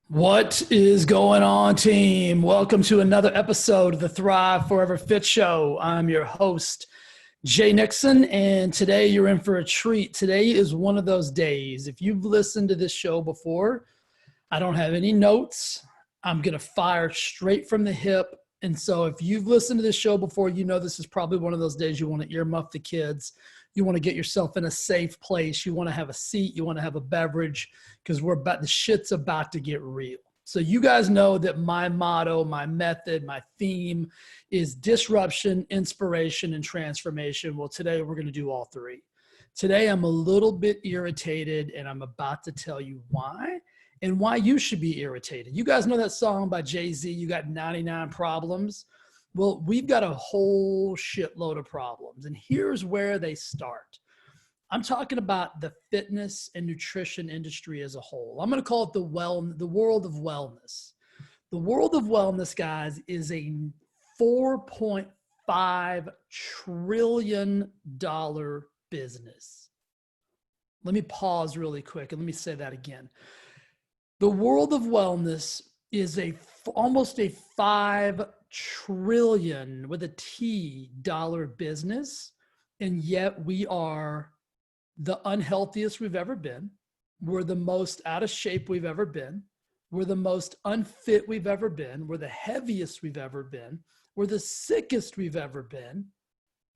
What is going on, team? Welcome to another episode of the Thrive Forever Fit Show. I'm your host, Jay Nixon, and today you're in for a treat. Today is one of those days. If you've listened to this show before, I don't have any notes. I'm going to fire straight from the hip. And so if you've listened to this show before, you know this is probably one of those days you want to earmuff the kids. You want to get yourself in a safe place. You want to have a seat. You want to have a beverage because the shit's about to get real. So you guys know that my motto, my method, my theme is disruption, inspiration, and transformation. Well, today we're going to do all three. Today I'm a little bit irritated, and I'm about to tell you why and why you should be irritated. You guys know that song by Jay-Z, You Got 99 Problems? Well, we've got a whole shitload of problems, and here's where they start. I'm talking about the fitness and nutrition industry as a whole. I'm going to call it the world of wellness. The world of wellness, guys, is a $4.5 trillion business. Let me pause really quick and let me say that again. The world of wellness is almost a 5 trillion with a T dollar business, and yet we are the unhealthiest we've ever been. We're the most out of shape we've ever been. We're the most unfit we've ever been. We're the heaviest we've ever been. We're the sickest we've ever been.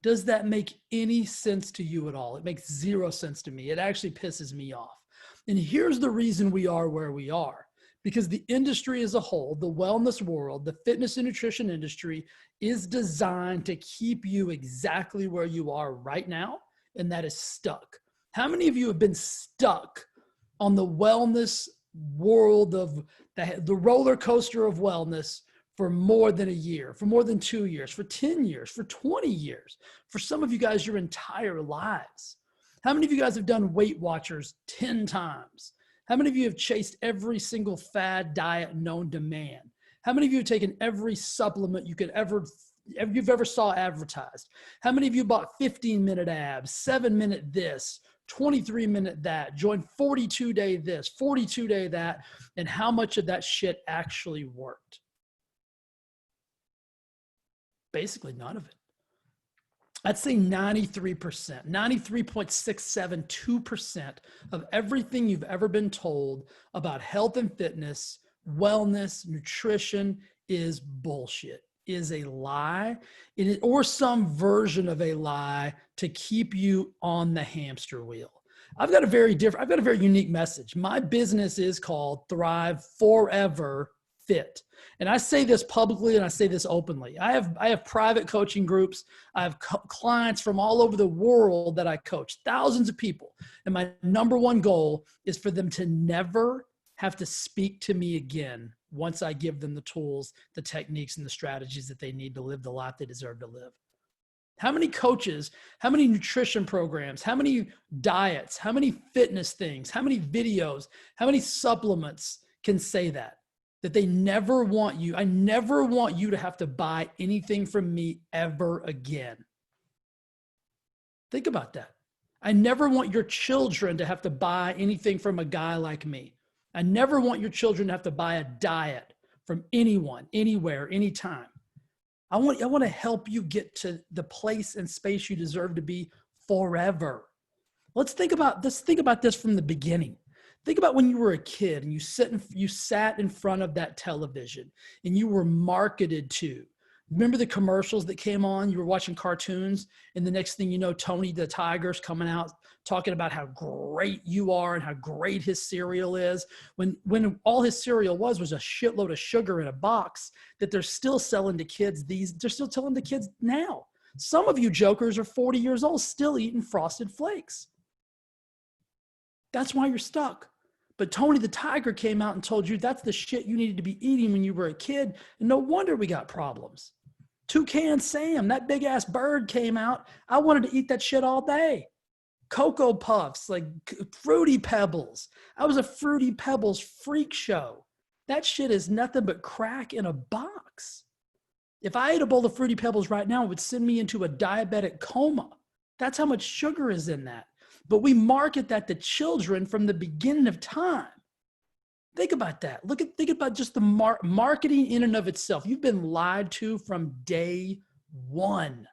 Does that make any sense to you at all? It makes zero sense to me. It actually pisses me off. And here's the reason we are where we are. Because the industry as a whole, the wellness world, the fitness and nutrition industry is designed to keep you exactly where you are right now, and that is stuck. How many of you have been stuck on the wellness world of the roller coaster of wellness for more than a year, for more than 2 years, for 10 years, for 20 years, for some of you guys, your entire lives? How many of you guys have done Weight Watchers 10 times? How many of you have chased every single fad diet known to man? How many of you have taken every supplement you've ever saw advertised? How many of you bought 15-minute abs, 7-minute this, 23-minute that, joined 42-day this, 42-day that, and how much of that shit actually worked? Basically none of it. I'd say 93%, 93.672% of everything you've ever been told about health and fitness, wellness, nutrition is bullshit, is a lie, or some version of a lie to keep you on the hamster wheel. I've got a very unique message. My business is called Thrive Forever Fit. And I say this publicly and I say this openly. I have private coaching groups. I have clients from all over the world that I coach, thousands of people. And my number one goal is for them to never have to speak to me again once I give them the tools, the techniques, and the strategies that they need to live the life they deserve to live. How many coaches, how many nutrition programs, how many diets, how many fitness things, how many videos, how many supplements can say that they never want you? I never want you to have to buy anything from me ever again. Think about that. I never want your children to have to buy anything from a guy like me. I never want your children to have to buy a diet from anyone, anywhere, anytime. I want to help you get to the place and space you deserve to be forever. Let's think about this. Think about this from the beginning. Think about when you were a kid and you sat in front of that television and you were marketed to. Remember the commercials that came on? You were watching cartoons, and the next thing you know, Tony the Tiger's coming out talking about how great you are and how great his cereal is. When all his cereal was a shitload of sugar in a box that they're still selling to kids. They're still telling the kids now. Some of you jokers are 40 years old still eating Frosted Flakes. That's why you're stuck. But Tony the Tiger came out and told you that's the shit you needed to be eating when you were a kid. And no wonder we got problems. Toucan Sam, that big ass bird came out. I wanted to eat that shit all day. Cocoa Puffs, like Fruity Pebbles. I was a Fruity Pebbles freak show. That shit is nothing but crack in a box. If I ate a bowl of Fruity Pebbles right now, it would send me into a diabetic coma. That's how much sugar is in that. But we market that to children from the beginning of time. Think about that. Think about just the marketing in and of itself. You've been lied to from day one.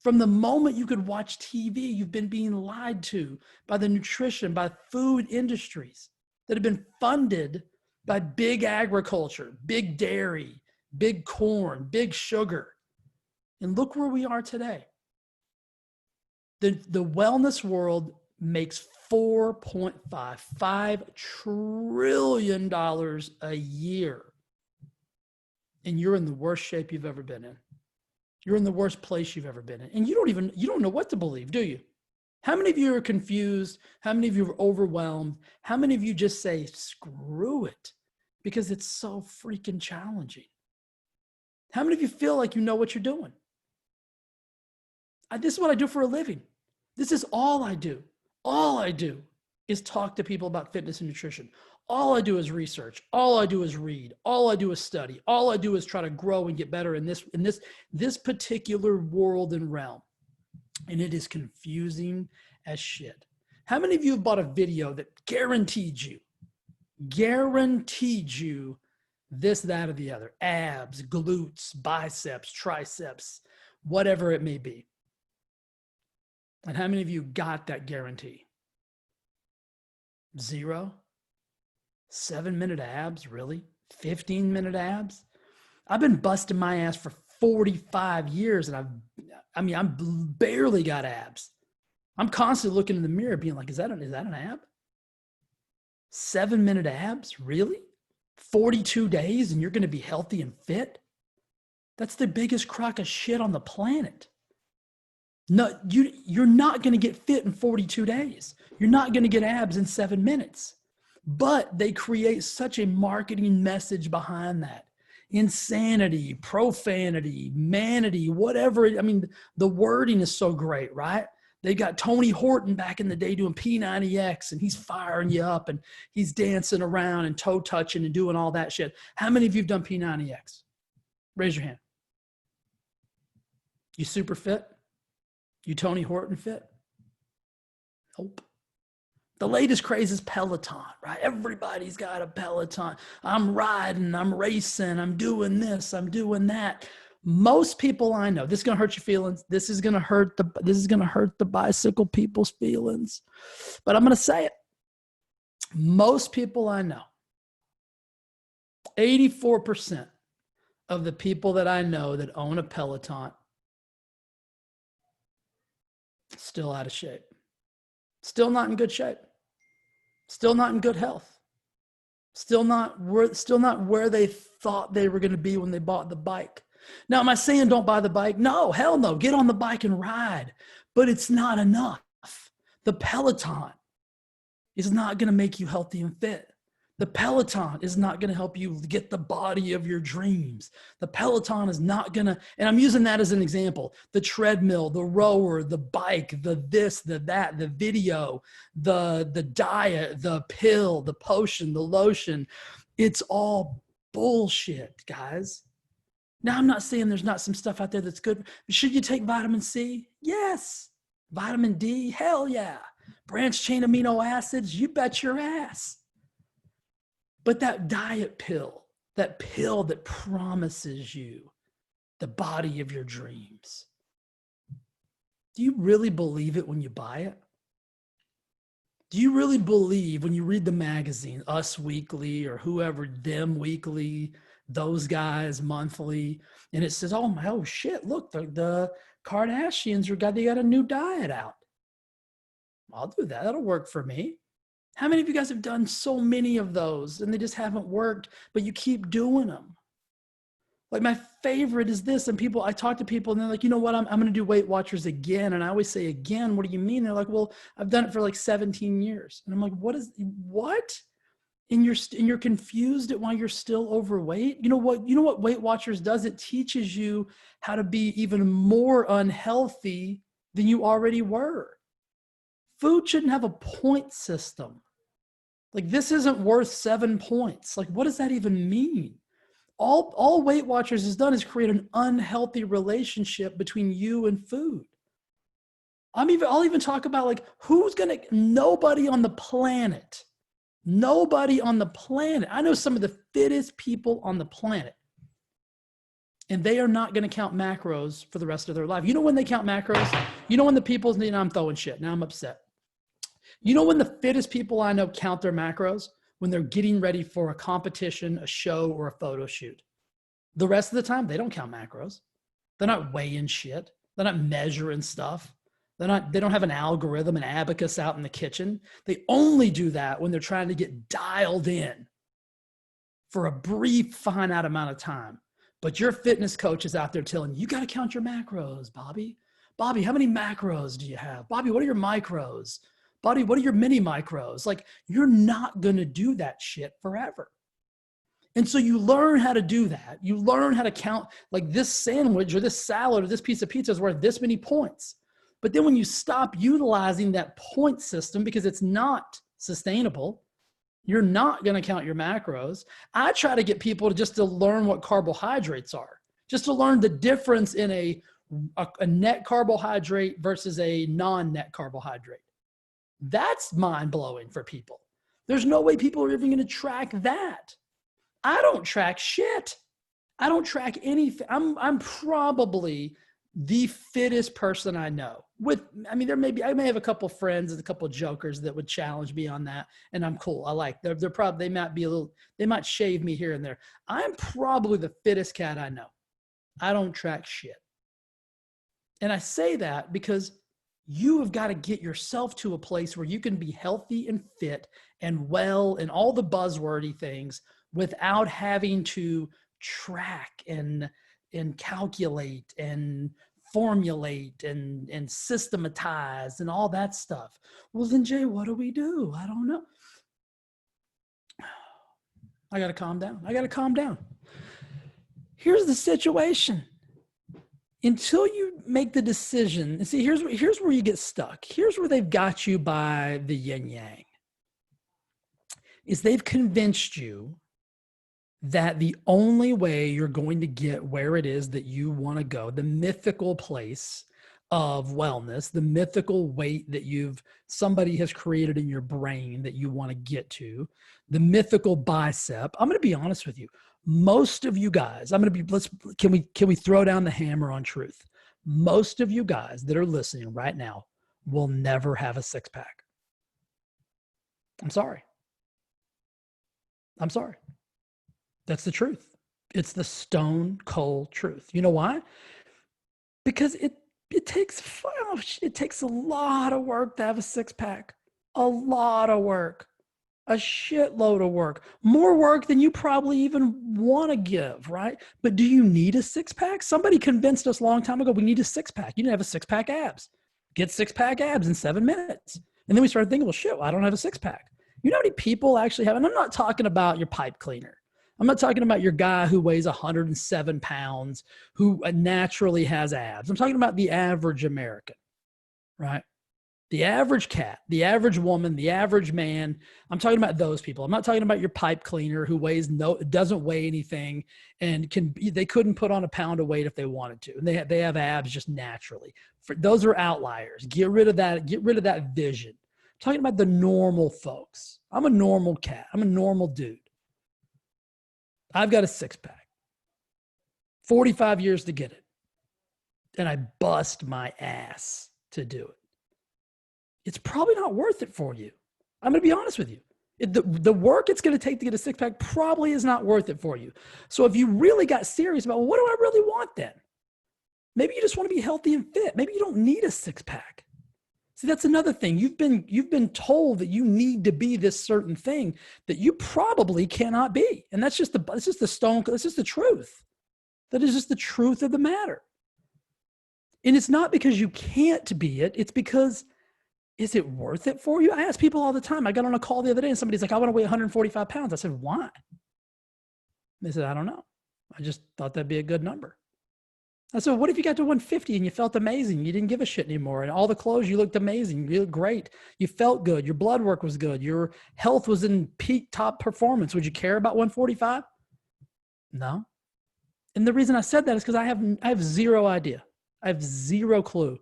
From the moment you could watch TV, you've been being lied to by the nutrition, by food industries that have been funded by big agriculture, big dairy, big corn, big sugar. And look where we are today. The wellness world makes $4.5 trillion a year. And you're in the worst shape you've ever been in. You're in the worst place you've ever been in. And you don't know what to believe, do you? How many of you are confused? How many of you are overwhelmed? How many of you just say, screw it, because it's so freaking challenging? How many of you feel like you know what you're doing? This is what I do for a living. This is all I do. All I do is talk to people about fitness and nutrition. All I do is research. All I do is read. All I do is study. All I do is try to grow and get better in this particular world and realm. And it is confusing as shit. How many of you have bought a video that guaranteed you this, that, or the other? Abs, glutes, biceps, triceps, whatever it may be. And how many of you got that guarantee? 0? 7-minute abs, really? 15-minute abs? I've been busting my ass for 45 years and I'm barely got abs. I'm constantly looking in the mirror being like, is that an ab? 7-minute abs? Really? 42 days and you're going to be healthy and fit? That's the biggest crock of shit on the planet. No, you're not going to get fit in 42 days. You're not going to get abs in 7 minutes. But they create such a marketing message behind that. Insanity, profanity, manity, whatever. The wording is so great, right? They got Tony Horton back in the day doing P90X and he's firing you up and he's dancing around and toe touching and doing all that shit. How many of you have done P90X? Raise your hand. You super fit? You Tony Horton fit? Nope. The latest craze is Peloton, right? Everybody's got a Peloton. I'm riding, I'm racing, I'm doing this, I'm doing that. Most people I know, this is going to hurt your feelings. This is going to hurt the bicycle people's feelings. But I'm going to say it. Most people I know, 84% of the people that I know that own a Peloton, still out of shape. Still not in good shape. Still not in good health. Still not where they thought they were going to be when they bought the bike. Now, am I saying don't buy the bike? No, hell no. Get on the bike and ride. But it's not enough. The Peloton is not going to make you healthy and fit. The Peloton is not going to help you get the body of your dreams. The Peloton is not going to, and I'm using that as an example, the treadmill, the rower, the bike, the this, the that, the video, the diet, the pill, the potion, the lotion. It's all bullshit, guys. Now, I'm not saying there's not some stuff out there that's good. Should you take vitamin C? Yes. Vitamin D? Hell yeah. Branched chain amino acids? You bet your ass. But that diet pill, that pill that promises you the body of your dreams, do you really believe it when you buy it? Do you really believe when you read the magazine, Us Weekly or whoever, Them Weekly, those guys monthly, and it says, oh shit, look, the Kardashians they got a new diet out. I'll do that. That'll work for me. How many of you guys have done so many of those and they just haven't worked, but you keep doing them? Like my favorite is this, and I talk to people and they're like, you know what, I'm going to do Weight Watchers again. And I always say, again, what do you mean? They're like, well, I've done it for like 17 years. And I'm like, what? And you're confused at why you're still overweight? You know what Weight Watchers does? It teaches you how to be even more unhealthy than you already were. Food shouldn't have a point system. Like, this isn't worth 7 points. Like, what does that even mean? All Weight Watchers has done is create an unhealthy relationship between you and food. I'll even talk about like nobody on the planet Nobody on the planet. I know some of the fittest people on the planet, and they are not going to count macros for the rest of their life. You know when they count macros? You know when the people, I'm throwing shit. Now I'm upset. You know when the fittest people I know count their macros? When they're getting ready for a competition, a show, or a photo shoot. The rest of the time, they don't count macros. They're not weighing shit. They're not measuring stuff. They don't have an algorithm, an abacus out in the kitchen. They only do that when they're trying to get dialed in for a brief, finite amount of time. But your fitness coach is out there telling you, you got to count your macros, Bobby. Bobby, how many macros do you have? Bobby, what are your micros? Bobby, what are your mini micros? Like, you're not going to do that shit forever. And so you learn how to do that. You learn how to count, like this sandwich or this salad or this piece of pizza is worth this many points. But then when you stop utilizing that point system because it's not sustainable, you're not going to count your macros. I try to get people to learn what carbohydrates are, just to learn the difference in a net carbohydrate versus a non-net carbohydrate. That's mind-blowing for people. There's no way people are even going to track that. I don't track shit. I don't track anything. I'm probably the fittest person I know. I may have a couple of friends and a couple of jokers that would challenge me on that, and I'm cool. I like they might shave me here and there. I'm probably the fittest cat I know. I don't track shit. And I say that because you have got to get yourself to a place where you can be healthy and fit and well and all the buzzwordy things without having to track and calculate and formulate and systematize and all that stuff. Well, then, Jay, what do we do? I don't know. I got to calm down. Here's the situation. Until you make the decision, and see, here's where you get stuck. Here's where they've got you by the yin yang. Is they've convinced you that the only way you're going to get where it is that you want to go, the mythical place of wellness, the mythical weight that somebody has created in your brain that you want to get to, the mythical bicep. I'm going to be honest with you. Most of you guys, can we throw down the hammer on truth? Most of you guys that are listening right now will never have a six pack. I'm sorry. That's the truth. It's the stone cold truth. You know why? Because it takes a lot of work to have a six pack. A lot of work. A shitload of work. More work than you probably even want to give, right? But do you need a six pack? Somebody convinced us a long time ago we need a six pack. You need to have a six pack abs. Get six pack abs in 7 minutes. And then we started thinking, well, shit, I don't have a six pack. You know how many people actually have, and I'm not talking about your pipe cleaner. I'm not talking about your guy who weighs 107 pounds, who naturally has abs. I'm talking about the average American, right? The average cat, the average woman, the average man. I'm talking about those people. I'm not talking about your pipe cleaner who doesn't weigh anything and they couldn't put on a pound of weight if they wanted to. And they have abs just naturally. Those are outliers. Get rid of that vision. I'm talking about the normal folks. I'm a normal cat. I'm a normal dude. I've got a six pack. 45 years to get it. And I bust my ass to do it. It's probably not worth it for you. I'm going to be honest with you. The work it's going to take to get a six pack probably is not worth it for you. So if you really got serious about, well, what do I really want then? Maybe you just want to be healthy and fit. Maybe you don't need a six pack. See, that's another thing. You've been told that you need to be this certain thing that you probably cannot be. And that's just the truth. That is just the truth of the matter. And it's not because you can't be it. It's because, is it worth it for you? I ask people all the time. I got on a call the other day and somebody's like, I want to weigh 145 pounds. I said, why? They said, I don't know. I just thought that'd be a good number. I said, what if you got to 150 and you felt amazing? You didn't give a shit anymore. And all the clothes, you looked amazing. You looked great. You felt good. Your blood work was good. Your health was in peak top performance. Would you care about 145? No. And the reason I said that is because I have zero idea. I have zero clue.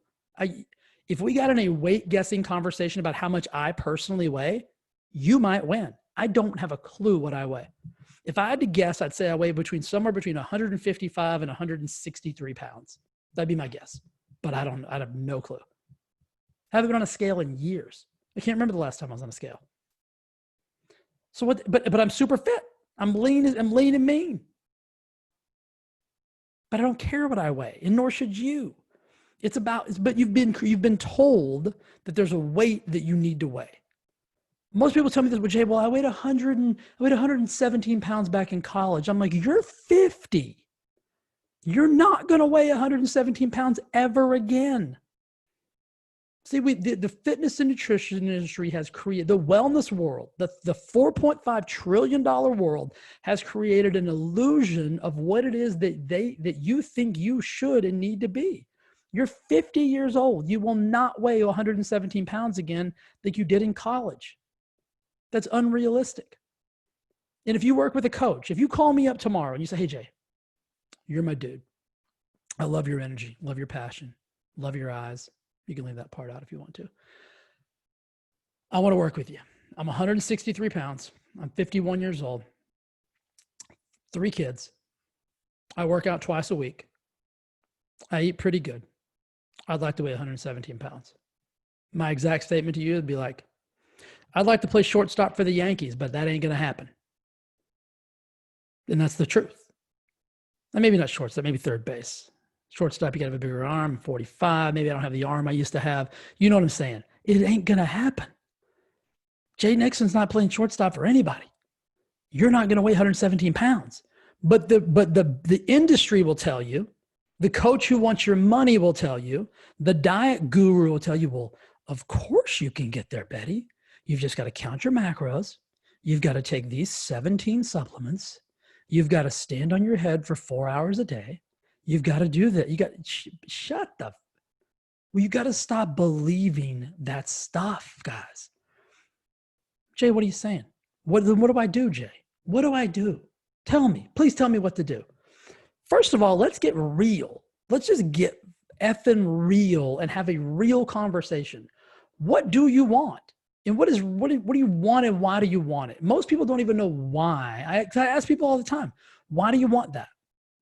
If we got in a weight guessing conversation about how much I personally weigh, you might win. I don't have a clue what I weigh. If I had to guess, I'd say I weigh somewhere between 155 and 163 pounds. That'd be my guess. But I have no clue. I haven't been on a scale in years. I can't remember the last time I was on a scale. So what, but I'm super fit. I'm lean and mean. But I don't care what I weigh, and nor should you. But you've been told that there's a weight that you need to weigh. Most people tell me this, well, Jay, I weighed 117 pounds back in college. I'm like, you're 50. You're not going to weigh 117 pounds ever again. See, the fitness and nutrition industry has created, the wellness world, the $4.5 trillion world has created an illusion of what it is that you think you should and need to be. You're 50 years old. You will not weigh 117 pounds again like you did in college. That's unrealistic. And if you work with a coach, if you call me up tomorrow and you say, hey, Jay, you're my dude. I love your energy, love your passion, love your eyes. You can leave that part out if you want to. I want to work with you. I'm 163 pounds. I'm 51 years old. 3 kids. I work out twice a week. I eat pretty good. I'd like to weigh 117 pounds. My exact statement to you would be like, I'd like to play shortstop for the Yankees, but that ain't going to happen. And that's the truth. And maybe not shortstop, maybe third base. Shortstop, you got to have a bigger arm. I'm 45. Maybe I don't have the arm I used to have. You know what I'm saying? It ain't going to happen. Jay Nixon's not playing shortstop for anybody. You're not going to weigh 117 pounds. But the industry will tell you, the coach who wants your money will tell you, the diet guru will tell you, well, of course you can get there, Betty. You've just got to count your macros. You've got to take these 17 supplements. You've got to stand on your head for 4 hours a day. You've got to do that. You got shut the. Well, you got to stop believing that stuff, guys. Jay, what are you saying? What do I do, Jay? What do I do? Tell me. Please tell me what to do. First of all, let's get real. Let's just get effing real and have a real conversation. What do you want? And what do you want and why do you want it? Most people don't even know why. I ask people all the time, why do you want that?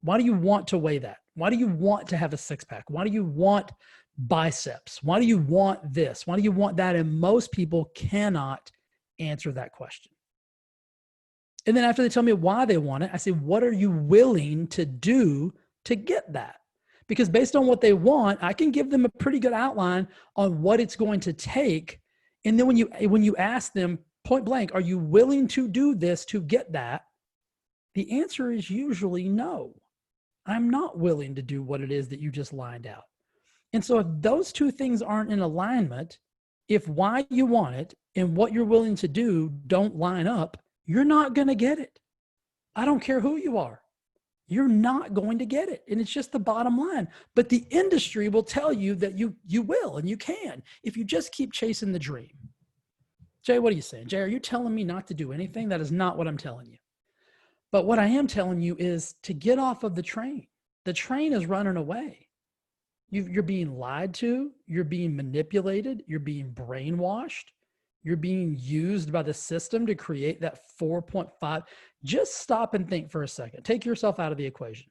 Why do you want to weigh that? Why do you want to have a six pack? Why do you want biceps? Why do you want this? Why do you want that? And most people cannot answer that question. And then after they tell me why they want it, I say, what are you willing to do to get that? Because based on what they want, I can give them a pretty good outline on what it's going to take. And then when you ask them point blank, are you willing to do this to get that? The answer is usually no. I'm not willing to do what it is that you just lined out. And so if those two things aren't in alignment, if why you want it and what you're willing to do don't line up, you're not going to get it. I don't care who you are. You're not going to get it. And it's just the bottom line. But the industry will tell you that you will and you can if you just keep chasing the dream. Jay, what are you saying? Jay, are you telling me not to do anything? That is not what I'm telling you. But what I am telling you is to get off of the train. The train is running away. You're being lied to. You're being manipulated. You're being brainwashed. You're being used by the system to create that 4.5. Just stop and think for a second. Take yourself out of the equation.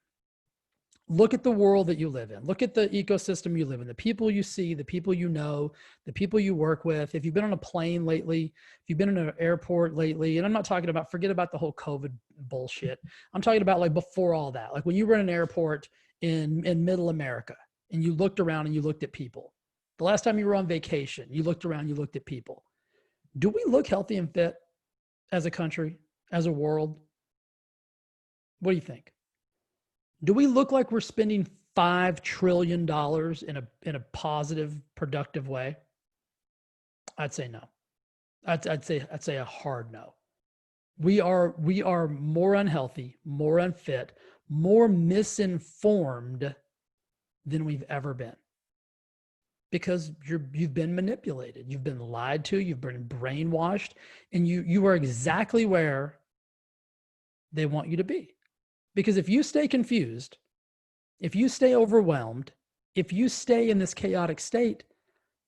Look at the world that you live in. Look at the ecosystem you live in, the people you see, the people you know, the people you work with. If you've been on a plane lately, if you've been in an airport lately, and I'm not talking about, forget about the whole COVID bullshit. I'm talking about like before all that, like when you were in an airport in middle America and you looked around and you looked at people. The last time you were on vacation, you looked around, you looked at people. Do we look healthy and fit as a country, as a world? What do you think? Do we look like we're spending $5 trillion in a positive, productive way? I'd say no. I'd say a hard no. We are more unhealthy, more unfit, more misinformed than we've ever been. Because you've been manipulated, you've been lied to, you've been brainwashed, and you are exactly where they want you to be. Because if you stay confused, if you stay overwhelmed, if you stay in this chaotic state,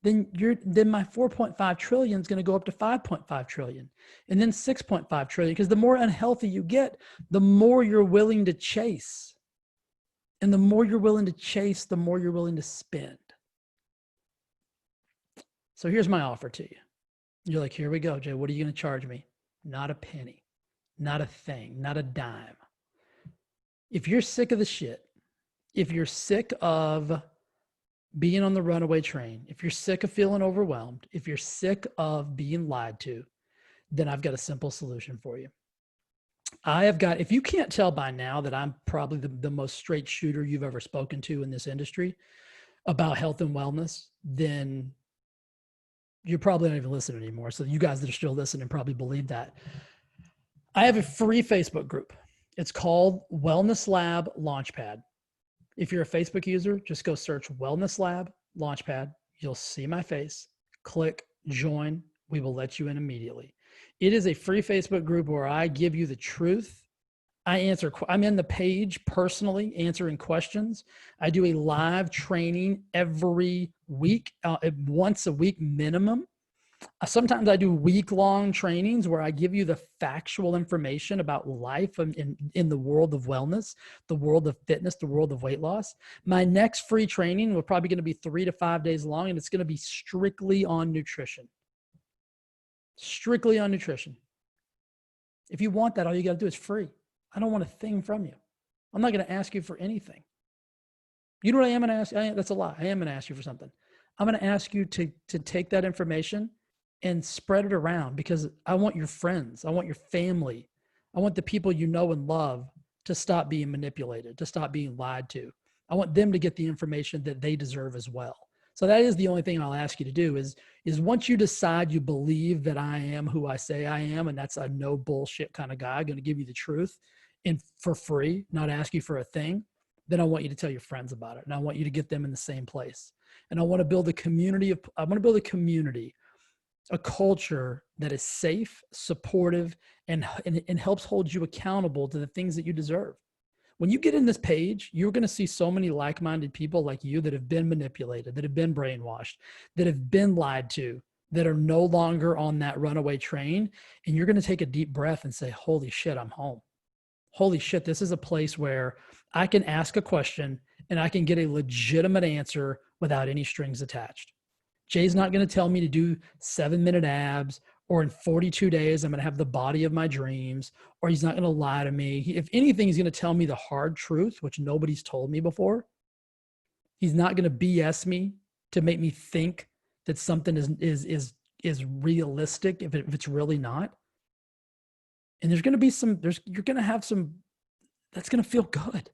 then my 4.5 trillion is going to go up to 5.5 trillion and then 6.5 trillion, because the more unhealthy you get, the more you're willing to chase. And the more you're willing to chase, the more you're willing to spend. So here's my offer to you. You're like, here we go, Jay. What are you going to charge me? Not a penny, not a thing, not a dime. If you're sick of the shit, if you're sick of being on the runaway train, if you're sick of feeling overwhelmed, if you're sick of being lied to, then I've got a simple solution for you. If you can't tell by now that I'm probably the most straight shooter you've ever spoken to in this industry about health and wellness, then you're probably not even listening anymore. So you guys that are still listening probably believe that. I have a free Facebook group. It's called Wellness Lab Launchpad. If you're a Facebook user, just go search Wellness Lab Launchpad. You'll see my face. Click join. We will let you in immediately. It is a free Facebook group where I give you the truth. I'm in the page personally answering questions. I do a live training every week, once a week minimum. Sometimes I do week-long trainings where I give you the factual information about life in the world of wellness, the world of fitness, the world of weight loss. My next free training, we're probably going to be 3 to 5 days long, and it's going to be strictly on nutrition. Strictly on nutrition. If you want that, all you got to do is free. I don't want a thing from you. I'm not going to ask you for anything. You know what I am going to ask? That's a lie. I am going to ask you for something. I'm going to ask you to take that information and spread it around, because I want your friends. I want your family. I want the people you know and love to stop being manipulated, to stop being lied to. I want them to get the information that they deserve as well. So that is the only thing I'll ask you to do is once you decide you believe that I am who I say I am, and that's a no bullshit kind of guy, going to give you the truth and for free, not ask you for a thing, then I want you to tell your friends about it. And I want you to get them in the same place. And I want to build a community, a culture that is safe, supportive, and helps hold you accountable to the things that you deserve. When you get in this page, you're going to see so many like-minded people like you that have been manipulated, that have been brainwashed, that have been lied to, that are no longer on that runaway train. And you're going to take a deep breath and say, holy shit, I'm home. Holy shit, this is a place where I can ask a question and I can get a legitimate answer without any strings attached. Jay's not going to tell me to do 7-minute abs, or in 42 days, I'm going to have the body of my dreams, or he's not going to lie to me. If anything, he's going to tell me the hard truth, which nobody's told me before. He's not going to BS me to make me think that something is realistic if it's really not. And there's going to be you're going to have some, that's going to feel good.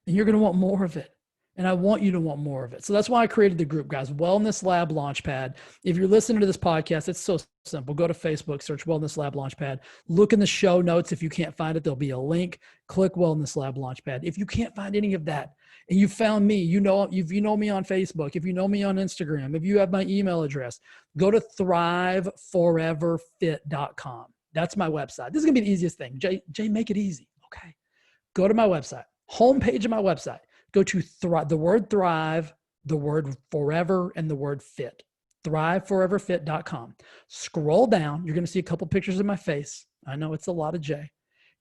And you're going to want more of it. And I want you to want more of it. So that's why I created the group, guys. Wellness Lab Launchpad. If you're listening to this podcast, it's so simple. Go to Facebook, search Wellness Lab Launchpad. Look in the show notes. If you can't find it, there'll be a link. Click Wellness Lab Launchpad. If you can't find any of that and you found me, you know me on Facebook, if you know me on Instagram, if you have my email address, go to thriveforeverfit.com. That's my website. This is going to be the easiest thing. Jay, make it easy. Okay. Go to my website, homepage of my website. Go to the word thrive, the word forever, and the word fit. Thriveforeverfit.com. Scroll down. You're going to see a couple pictures of my face. I know it's a lot of Jay.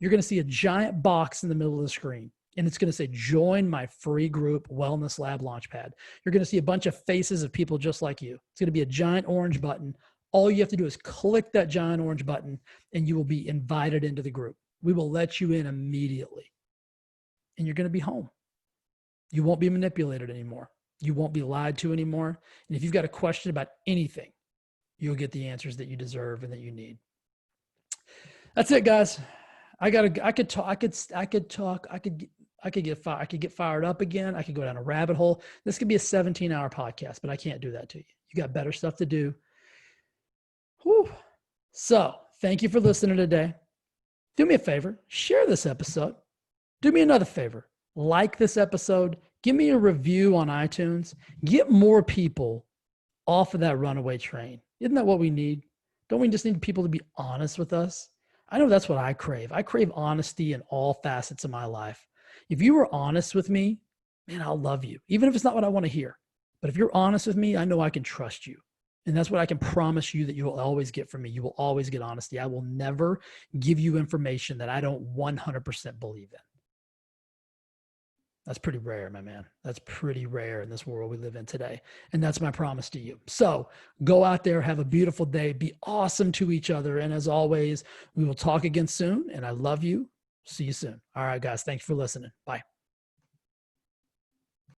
You're going to see a giant box in the middle of the screen. And it's going to say, join my free group, Wellness Lab Launchpad. You're going to see a bunch of faces of people just like you. It's going to be a giant orange button. All you have to do is click that giant orange button and you will be invited into the group. We will let you in immediately. And you're going to be home. You won't be manipulated anymore. You won't be lied to anymore. And if you've got a question about anything, you'll get the answers that you deserve and that you need. That's it, guys. I could get fired up again. I could go down a rabbit hole. This could be a 17-hour podcast, but I can't do that to you. You got better stuff to do. Whew. So thank you for listening today. Do me a favor, share this episode. Do me another favor. Like this episode, give me a review on iTunes, get more people off of that runaway train. Isn't that what we need? Don't we just need people to be honest with us? I know that's what I crave. I crave honesty in all facets of my life. If you were honest with me, man, I'll love you. Even if it's not what I want to hear, But if you're honest with me, I know I can trust you. And that's what I can promise you that you will always get from me. You will always get honesty. I will never give you information that I don't 100% believe in. That's pretty rare, my man. That's pretty rare in this world we live in today. And that's my promise to you. So go out there, have a beautiful day, be awesome to each other. And as always, we will talk again soon. And I love you. See you soon. All right, guys. Thanks for listening. Bye.